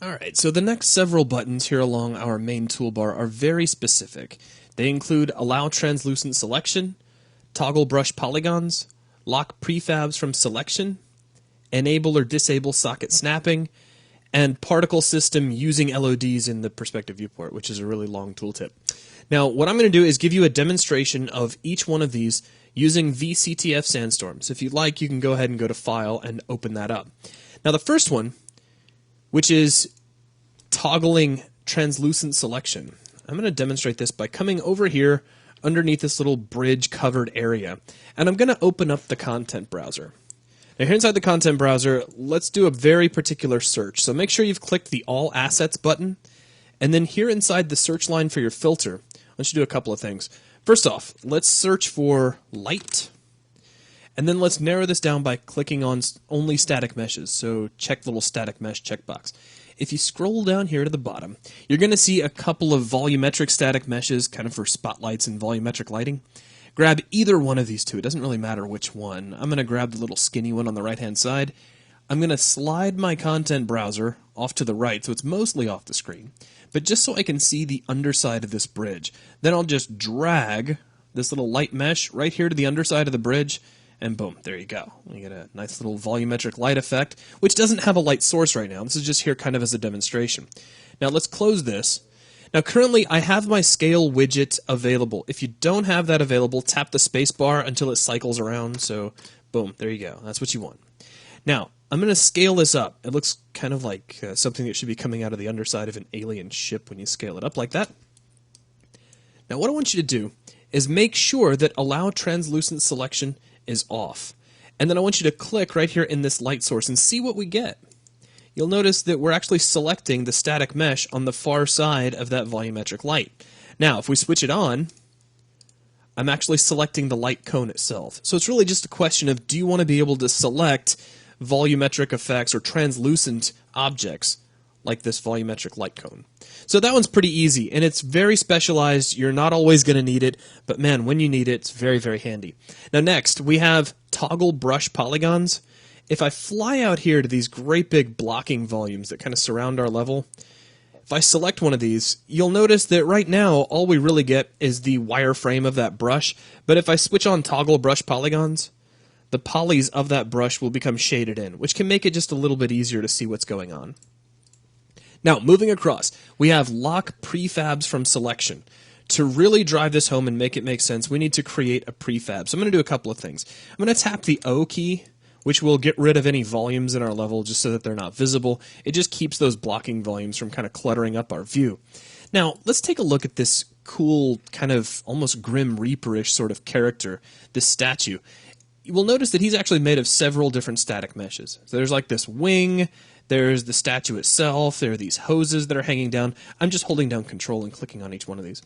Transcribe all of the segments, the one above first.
Alright, so the next several buttons here along our main toolbar are very specific. They include Allow Translucent Selection, Toggle Brush Polygons, Lock Prefabs from Selection, Enable or Disable Socket Snapping, and Particle System using LODs in the Perspective Viewport, which is a really long tooltip. Now, what I'm going to do is give you a demonstration of each one of these using VCTF Sandstorm. So if you'd like, you can go ahead and go to File and open that up. Now, the first one, which is toggling translucent selection. I'm going to demonstrate this by coming over here underneath this little bridge covered area, and I'm going to open up the content browser. Now here inside the content browser, let's do a very particular search. So make sure you've clicked the All Assets button, and then here inside the search line for your filter, let's do a couple of things. First off, let's search for light, and then let's narrow this down by clicking on only static meshes. So check the little static mesh checkbox. If you scroll down here to the bottom, you're going to see a couple of volumetric static meshes, kind of for spotlights and volumetric lighting. Grab either one of these two. It doesn't really matter which one. I'm going to grab the little skinny one on the right-hand side. I'm going to slide my content browser off to the right, so it's mostly off the screen, but just so I can see the underside of this bridge. Then I'll just drag this little light mesh right here to the underside of the bridge, and boom, there you go. You get a nice little volumetric light effect, which doesn't have a light source right now. This is just here kind of as a demonstration. Now let's close this. Now currently I have my scale widget available. If you don't have that available, tap the space bar until it cycles around. So boom, there you go. That's what you want. Now I'm going to scale this up. It looks kind of like something that should be coming out of the underside of an alien ship when you scale it up like that. Now what I want you to do is make sure that Allow Translucent Selection is off. And then I want you to click right here in this light source and see what we get. You'll notice that we're actually selecting the static mesh on the far side of that volumetric light. Now, if we switch it on, I'm actually selecting the light cone itself. So it's really just a question of, do you want to be able to select volumetric effects or translucent objects like this volumetric light cone? So that one's pretty easy, and it's very specialized. You're not always going to need it, but man, when you need it, it's very, very handy. Now next, we have Toggle Brush Polygons. If I fly out here to these great big blocking volumes that kind of surround our level, if I select one of these, you'll notice that right now all we really get is the wireframe of that brush, but if I switch on Toggle Brush Polygons, the polys of that brush will become shaded in, which can make it just a little bit easier to see what's going on. Now, moving across, we have Lock Prefabs from Selection. To really drive this home and make it make sense, we need to create a prefab. So I'm going to do a couple of things. I'm going to tap the O key, which will get rid of any volumes in our level just so that they're not visible. It just keeps those blocking volumes from kind of cluttering up our view. Now, let's take a look at this cool, kind of almost Grim Reaper-ish sort of character, this statue. You will notice that he's actually made of several different static meshes. So there's like this wing, there's the statue itself, there are these hoses that are hanging down. I'm just holding down Control and clicking on each one of these.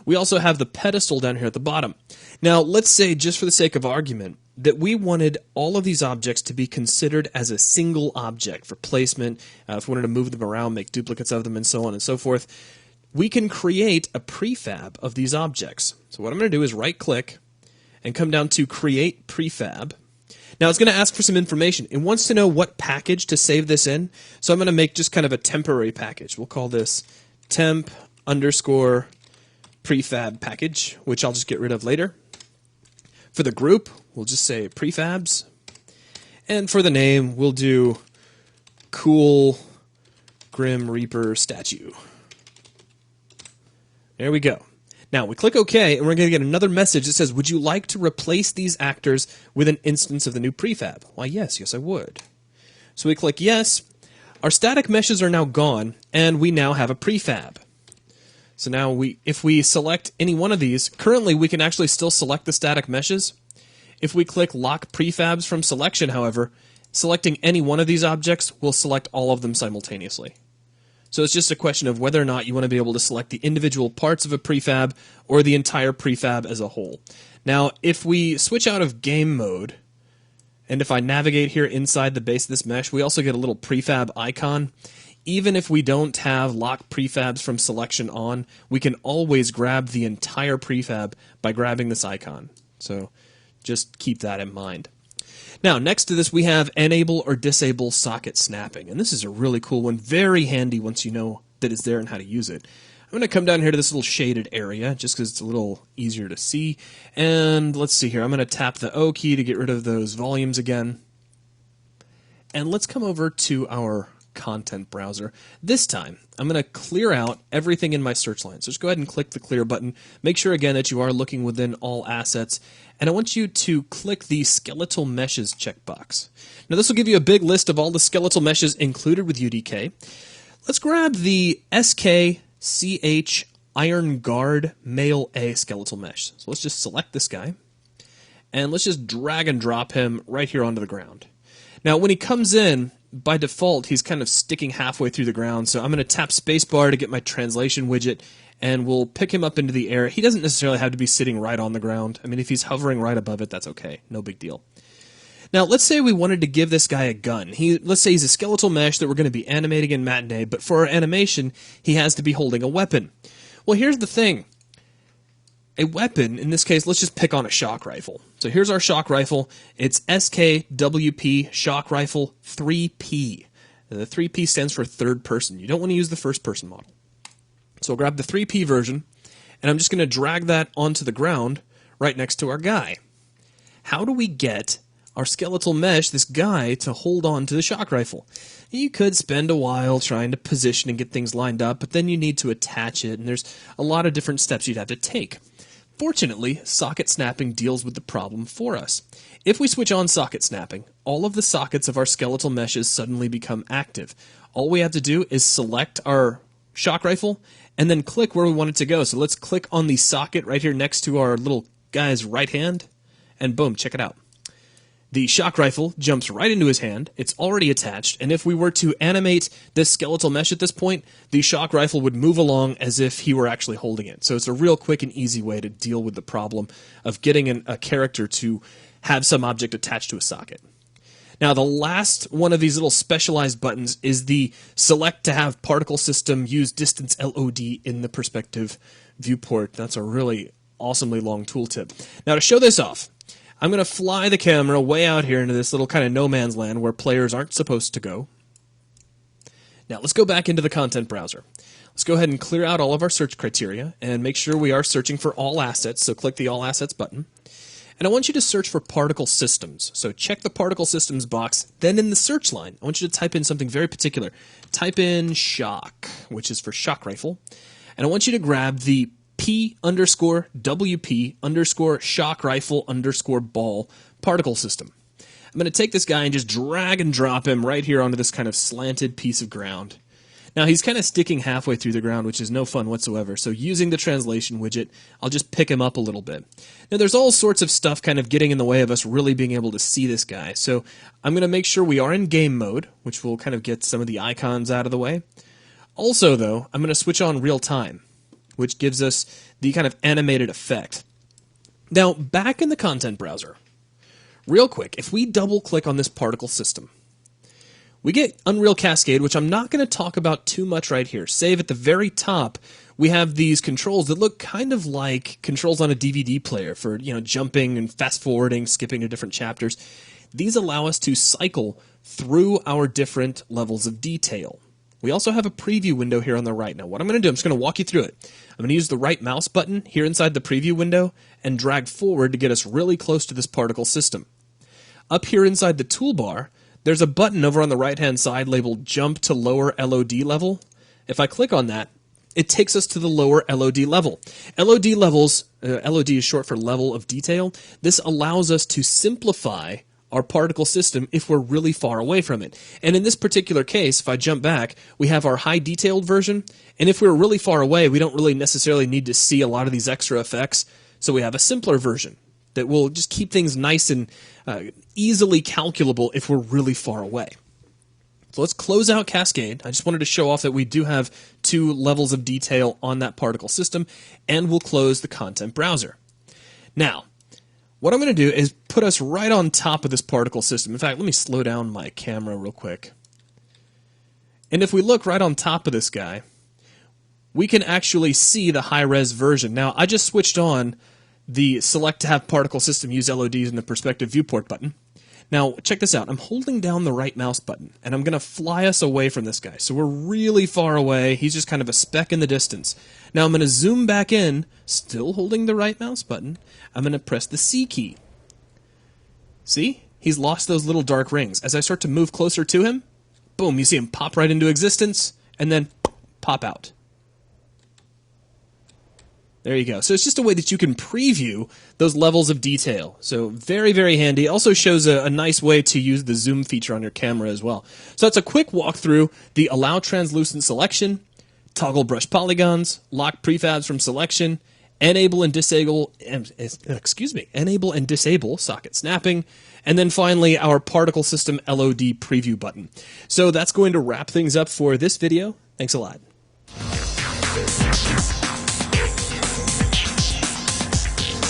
We also have the pedestal down here at the bottom. Now, let's say, just for the sake of argument, that we wanted all of these objects to be considered as a single object for placement, if we wanted to move them around, make duplicates of them, and so on and so forth. We can create a prefab of these objects. So what I'm going to do is right-click and come down to Create Prefab. Now it's going to ask for some information. It wants to know what package to save this in, so I'm going to make just kind of a temporary package. We'll call this temp_prefab package, which I'll just get rid of later. For the group, we'll just say prefabs. And for the name, we'll do Cool Grim Reaper Statue. There we go. Now, we click OK, and we're going to get another message that says, would you like to replace these actors with an instance of the new prefab? Why, yes, I would. So we click yes. Our static meshes are now gone, and we now have a prefab. So now, if we select any one of these, currently we can actually still select the static meshes. If we click Lock Prefabs from Selection, however, selecting any one of these objects will select all of them simultaneously. So it's just a question of whether or not you want to be able to select the individual parts of a prefab or the entire prefab as a whole. Now, if we switch out of game mode, and if I navigate here inside the base of this mesh, we also get a little prefab icon. even if we don't have lock prefabs from selection on, we can always grab the entire prefab by grabbing this icon. So just keep that in mind. Now, next to this, we have enable or disable socket snapping. And this is a really cool one, very handy once you know that it's there and how to use it. I'm going to come down here to this little shaded area just because it's a little easier to see. And let's see here. I'm going to tap the O key to get rid of those volumes again. And let's come over to our content browser. This time, I'm going to clear out everything in my search line. So just go ahead and click the clear button. Make sure again that you are looking within all assets. And I want you to click the skeletal meshes checkbox. Now this will give you a big list of all the skeletal meshes included with UDK. Let's grab the SKCH Iron Guard Male A skeletal mesh. So let's just select this guy. And let's just drag and drop him right here onto the ground. Now when he comes in, by default, he's kind of sticking halfway through the ground, so I'm going to tap spacebar to get my translation widget, and we'll pick him up into the air. He doesn't necessarily have to be sitting right on the ground. I mean, if he's hovering right above it, that's okay. No big deal. Now, let's say we wanted to give this guy a gun. Let's say he's a skeletal mesh that we're going to be animating in Matinee, but for our animation, he has to be holding a weapon. Well, here's the thing. A weapon, in this case, let's just pick on a shock rifle. So here's our shock rifle. It's SKWP Shock Rifle 3P. The 3P stands for third person. You don't want to use the first person model. So I'll grab the 3P version, and I'm just going to drag that onto the ground right next to our guy. How do we get our skeletal mesh, this guy, to hold on to the shock rifle? You could spend a while trying to position and get things lined up, but then you need to attach it, and there's a lot of different steps you'd have to take. Fortunately, socket snapping deals with the problem for us. If we switch on socket snapping, all of the sockets of our skeletal meshes suddenly become active. All we have to do is select our shock rifle and then click where we want it to go. So let's click on the socket right here next to our little guy's right hand, and boom, check it out. The shock rifle jumps right into his hand. It's already attached, and if we were to animate this skeletal mesh at this point, the shock rifle would move along as if he were actually holding it. So it's a real quick and easy way to deal with the problem of getting a character to have some object attached to a socket. Now, the last one of these little specialized buttons is the select to have particle system use distance LOD in the perspective viewport. That's a really awesomely long tooltip. Now, to show this off, I'm going to fly the camera way out here into this little kind of no man's land where players aren't supposed to go. Now let's go back into the content browser. Let's go ahead and clear out all of our search criteria and make sure we are searching for all assets, so click the all assets button. And I want you to search for particle systems. So check the particle systems box, then in the search line, I want you to type in something very particular. Type in shock, which is for shock rifle, and I want you to grab the P_WP_shock rifle ball particle system. I'm going to take this guy and just drag and drop him right here onto this kind of slanted piece of ground. Now he's kind of sticking halfway through the ground, which is no fun whatsoever, so using the translation widget, I'll just pick him up a little bit. Now there's all sorts of stuff kind of getting in the way of us really being able to see this guy, so I'm going to make sure we are in game mode, which will kind of get some of the icons out of the way. Also though, I'm going to switch on real time, which gives us the kind of animated effect. Now, back in the content browser, real quick, if we double-click on this particle system, we get Unreal Cascade, which I'm not going to talk about too much right here. Save at the very top, we have these controls that look kind of like controls on a DVD player for, jumping and fast-forwarding, skipping to different chapters. These allow us to cycle through our different levels of detail. We also have a preview window here on the right. Now, what I'm going to do, I'm just going to walk you through it. I'm going to use the right mouse button here inside the preview window and drag forward to get us really close to this particle system. Up here inside the toolbar, there's a button over on the right-hand side labeled Jump to Lower LOD Level. If I click on that, it takes us to the lower LOD level. LOD levels, LOD is short for level of detail. This allows us to simplify our particle system if we're really far away from it. And in this particular case, if I jump back, we have our high detailed version, and if we're really far away, we don't really necessarily need to see a lot of these extra effects, so we have a simpler version that will just keep things nice and easily calculable if we're really far away. So let's close out Cascade. I just wanted to show off that we do have 2 levels of detail on that particle system, and we'll close the content browser. Now, what I'm going to do is put us right on top of this particle system. In fact, let me slow down my camera real quick. And if we look right on top of this guy, we can actually see the high-res version. Now, I just switched on the Select to Have Particle System Use LODs in the Perspective Viewport button. Now, check this out. I'm holding down the right mouse button, and I'm going to fly us away from this guy. So we're really far away. He's just kind of a speck in the distance. Now, I'm going to zoom back in, still holding the right mouse button. I'm going to press the C key. See? He's lost those little dark rings. As I start to move closer to him, boom, you see him pop right into existence, and then pop out. There you go. So it's just a way that you can preview those levels of detail. So very, very handy. Also shows a nice way to use the zoom feature on your camera as well. So that's a quick walkthrough. The Allow Translucent Selection, Toggle Brush Polygons, Lock Prefabs from Selection, Enable and Disable Socket Snapping, and then finally our Particle System LOD Preview button. So that's going to wrap things up for this video. Thanks a lot.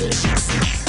We'll be right back.